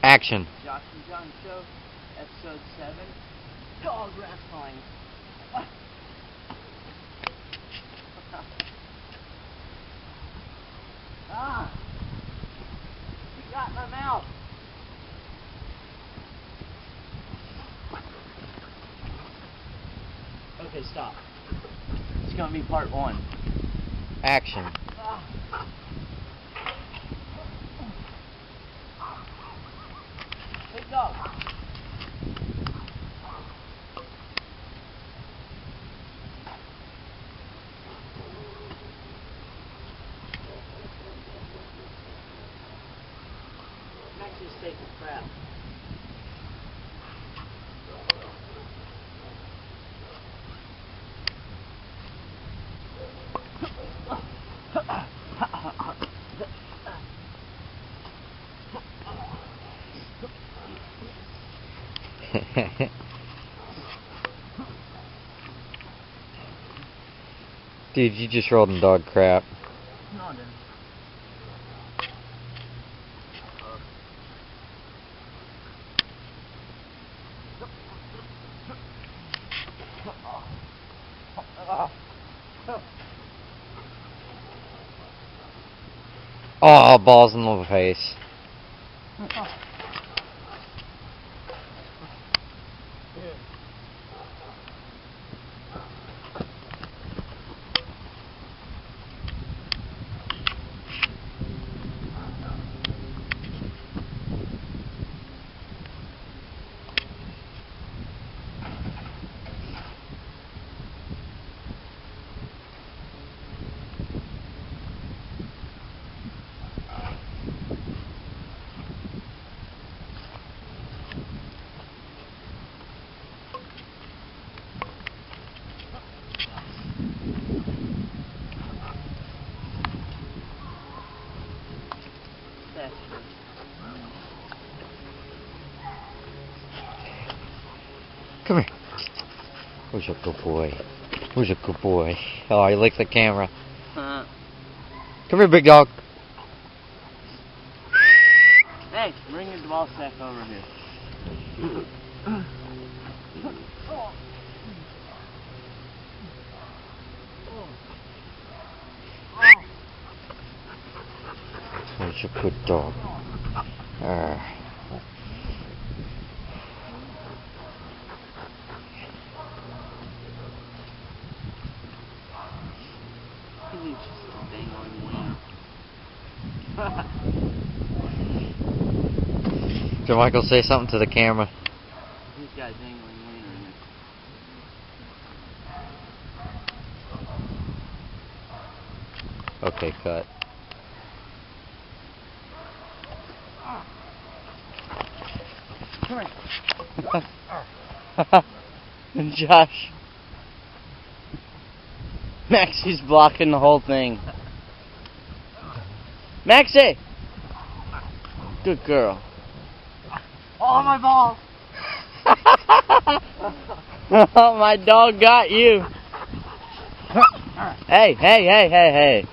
Action. Josh and John Show, Episode 7, Dog Wrestling. He got in my mouth. Okay, stop. It's gonna be part 1. Action. Big dog. Maxie's taking crap. Dude, you just rolled in dog crap. No, I didn't. Oh, balls in the face. Come here. Where's a good boy? Where's a good boy? Oh, he licked the camera. Come here, big dog. Hey, bring your ball sack over here. Where's a good dog? He's just a dangling wing. Did Michael say something to the camera? He's got a dangling wiener in it. Okay, cut. Come here. Josh. Maxie's blocking the whole thing. Maxie! Good girl. Oh, my balls! Oh, my dog got you. Hey, hey, hey, hey, hey.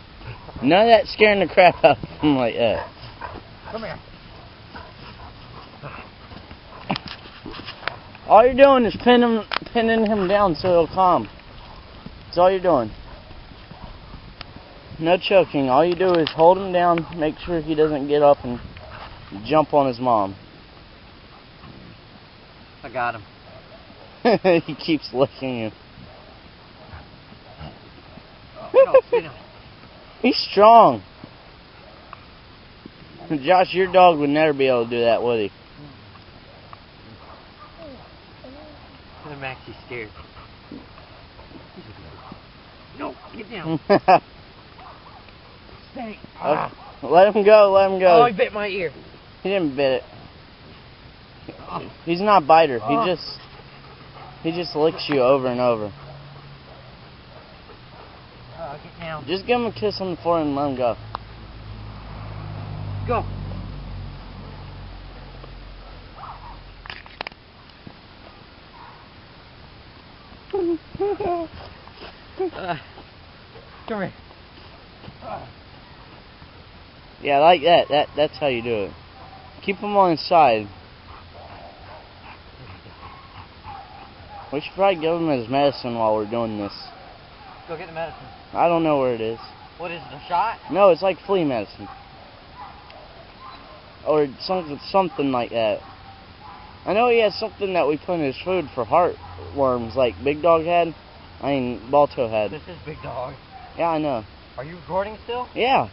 None of that scaring the crap out of him like that. Come here. All you're doing is pinning him down so he'll calm. That's all you're doing. No choking. All you do is hold him down, make sure he doesn't get up and jump on his mom. I got him. He keeps licking you. No. He's strong. Josh, your dog would never be able to do that, would he? I'm actually scared. No, get down. Stay. Let him go, let him go. Oh, he bit my ear. He didn't bit it. He's not a biter. He just licks you over and over. Get down. Just give him a kiss on the forehead and let him go. Go. Come here. Yeah, like that. That's how you do it. Keep him on his side. We should probably give him his medicine while we're doing this. Go get the medicine. I don't know where it is. What is it, a shot? No, it's like flea medicine. Or something like that. I know he has something that we put in his food for heartworms, like Big Dog had. Balto had. This is Big Dog. Yeah, I know. Are you recording still? Yeah.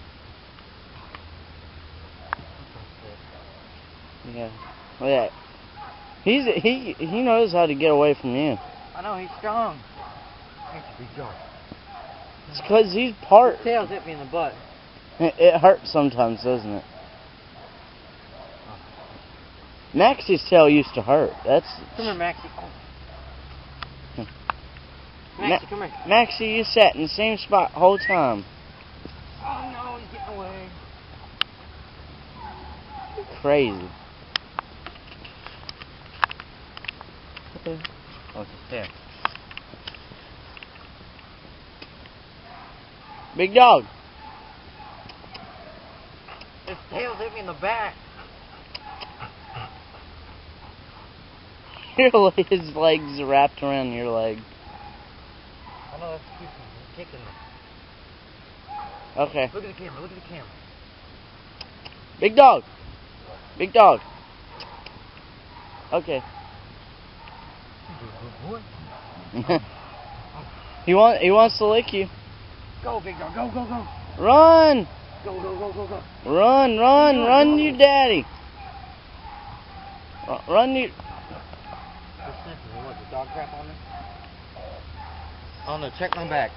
Yeah. Look at that. He knows how to get away from you. I know, he's strong. Thanks, Big Dog. It's because he's part. His tails hit me in the butt. It hurts sometimes, doesn't it? Maxie's tail used to hurt. That's. Come here, Maxie. Maxie, come here. Maxie, you sat in the same spot the whole time. Oh no, he's getting away. Crazy. Oh, it's his tail. Big Dog. His tails hit me in the back. His legs are wrapped around your leg. I know, that's cute. He's kicking me. Okay. Look at the camera, look at the camera. Big Dog. Big Dog. Okay. Good boy. He wants to lick you. Go, Big Dog, go, go, go. Run! Go, go, go, go, go. Run, you daddy. Run, you. What, the dog crap on me? Oh no, check my back.